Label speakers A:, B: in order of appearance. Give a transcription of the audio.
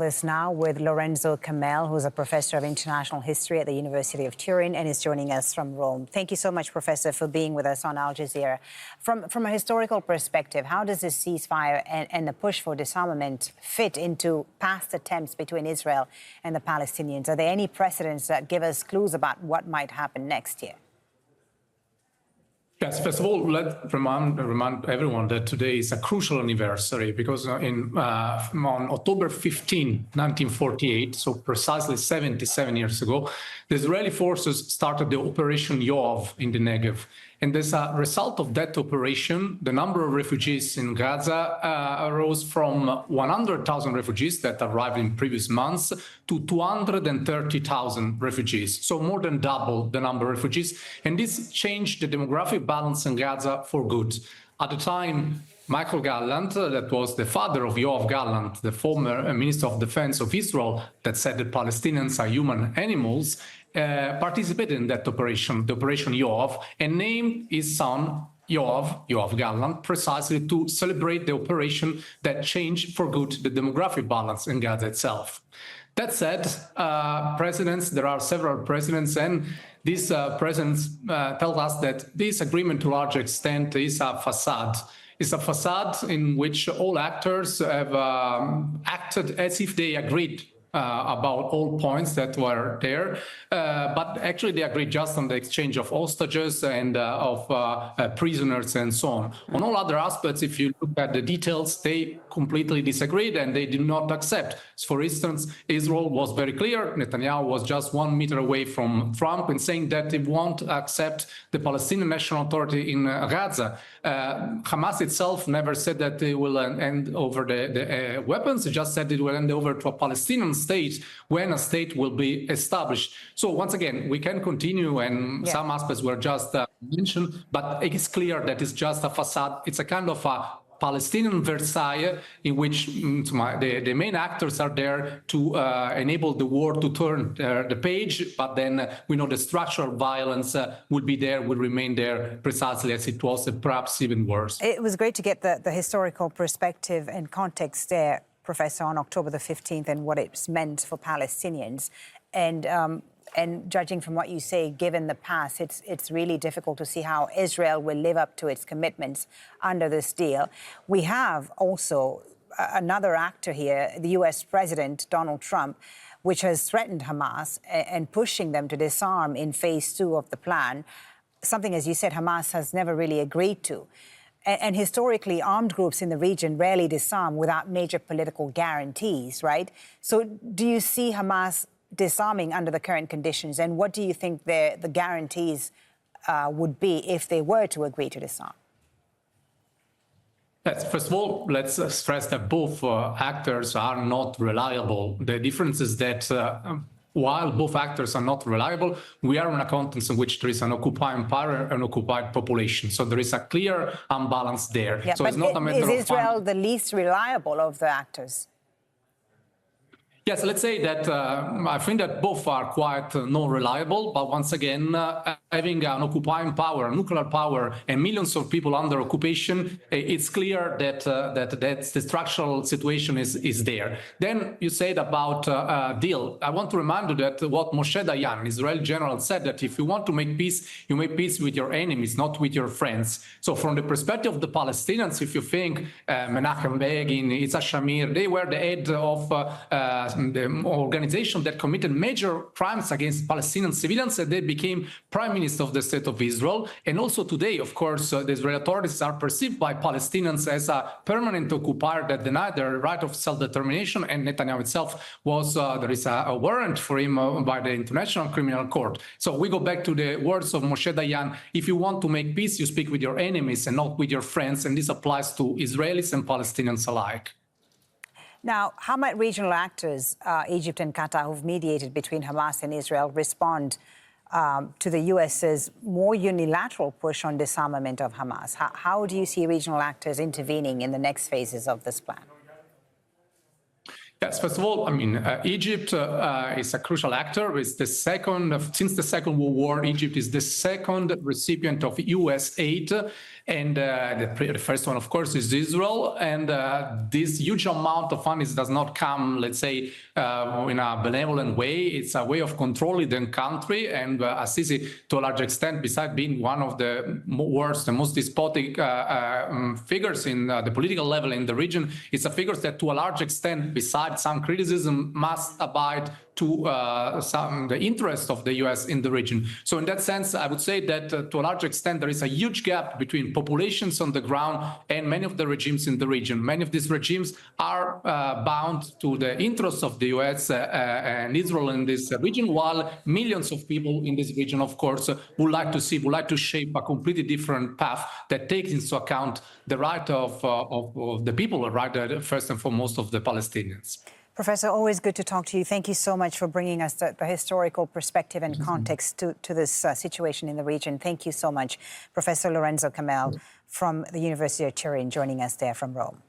A: This now with Lorenzo Kamel, who's a professor of international history at the University of Turin and is joining us from Rome. Thank you so much, Professor, for being with us on Al Jazeera. From a historical perspective, how does this ceasefire and the push for disarmament fit into past attempts between Israel and the Palestinians? Are there any precedents that give us clues about what might happen next year?
B: Yes, first of all, let's remind everyone that today is a crucial anniversary because on October 15, 1948, so precisely 77 years ago, the Israeli forces started the Operation Yoav in the Negev. And as a result of that operation, the number of refugees in Gaza rose from 100,000 refugees that arrived in previous months to 230,000 refugees, so more than double the number of refugees. And this changed the demographic balance in Gaza for good. At the time, Michael Gallant, that was the father of Yoav Gallant, the former Minister of Defense of Israel, that said that Palestinians are human animals, participated in that operation, the Operation Yoav, and named his son Yoav Gallant, precisely to celebrate the operation that changed for good the demographic balance in Gaza itself. That said, there are several presidents, and these presidents tell us that this agreement to a large extent is a facade. It's a facade in which all actors have acted as if they agreed about all points that were there, but actually they agreed just on the exchange of hostages and of prisoners and so on. On all other aspects, if you look at the details, they completely disagreed and they did not accept. So for instance, Israel was very clear. Netanyahu was just 1 meter away from Trump in saying that they won't accept the Palestinian National Authority in Gaza. Hamas itself never said that they will hand over the weapons. It just said it will hand over to a Palestinian state when a state will be established. So once again, we can continue, and some aspects were just mentioned, but it is clear that it's just a facade. It's a kind of a Palestinian Versailles in which the main actors are there to enable the war to turn the page, but then we know the structural violence will be there, will remain there precisely as it was, and perhaps even worse.
A: It was great to get the historical perspective and context there, Professor, on October the 15th and what it's meant for Palestinians. And judging from what you say, given the past, it's really difficult to see how Israel will live up to its commitments under this deal. We have also another actor here, the U.S. President, Donald Trump, which has threatened Hamas and pushing them to disarm in phase 2 of the plan, something, as you said, Hamas has never really agreed to. And historically, armed groups in the region rarely disarm without major political guarantees, right? So do you see Hamas disarming under the current conditions? And what do you think the guarantees would be if they were to agree to disarm?
B: Yes, first of all, let's stress that both actors are not reliable. The difference is that while both actors are not reliable, we are in a context in which there is an occupying power and occupied population. So there is a clear imbalance there.
A: Yeah,
B: so
A: but
B: it's not a matter
A: is
B: of
A: Israel the least reliable of the actors?
B: Yes, let's say that I think that both are quite non-reliable, but once again, having an occupying power, a nuclear power, and millions of people under occupation, it's clear that the structural situation is there. Then you said about deal. I want to remind you that what Moshe Dayan, Israeli general, said that if you want to make peace, you make peace with your enemies, not with your friends. So from the perspective of the Palestinians, if you think Menachem Begin, Yitzhak Shamir, they were the head of the organization that committed major crimes against Palestinian civilians, and they became prime minister of the state of Israel. And also today, of course, the Israeli authorities are perceived by Palestinians as a permanent occupier that denied their right of self-determination. And Netanyahu itself was, there is a warrant for him by the International Criminal Court. So we go back to the words of Moshe Dayan: if you want to make peace, you speak with your enemies and not with your friends. And this applies to Israelis and Palestinians alike.
A: Now, how might regional actors, Egypt and Qatar, who've mediated between Hamas and Israel, respond to the U.S.'s more unilateral push on disarmament of Hamas? How do you see regional actors intervening in the next phases of this plan?
B: Yes, first of all, I mean, Egypt is a crucial actor. It's the second, since the Second World War, Egypt is the second recipient of U.S. aid. And the first one, of course, is Israel. And this huge amount of funds does not come, let's say, in a benevolent way. It's a way of controlling the country. And Assisi, to a large extent, besides being one of the worst and most despotic figures in the political level in the region, it's a figure that, to a large extent, besides some criticism, must abide to the interest of the US in the region. So in that sense, I would say that to a large extent, there is a huge gap between populations on the ground and many of the regimes in the region. Many of these regimes are bound to the interests of the US and Israel in this region, while millions of people in this region, of course, would like to shape a completely different path that takes into account the right of the people, the right, first and foremost, of the Palestinians.
A: Professor, always good to talk to you. Thank you so much for bringing us the historical perspective and context to this situation in the region. Thank you so much, Professor Lorenzo Kamel from the University of Turin, joining us there from Rome.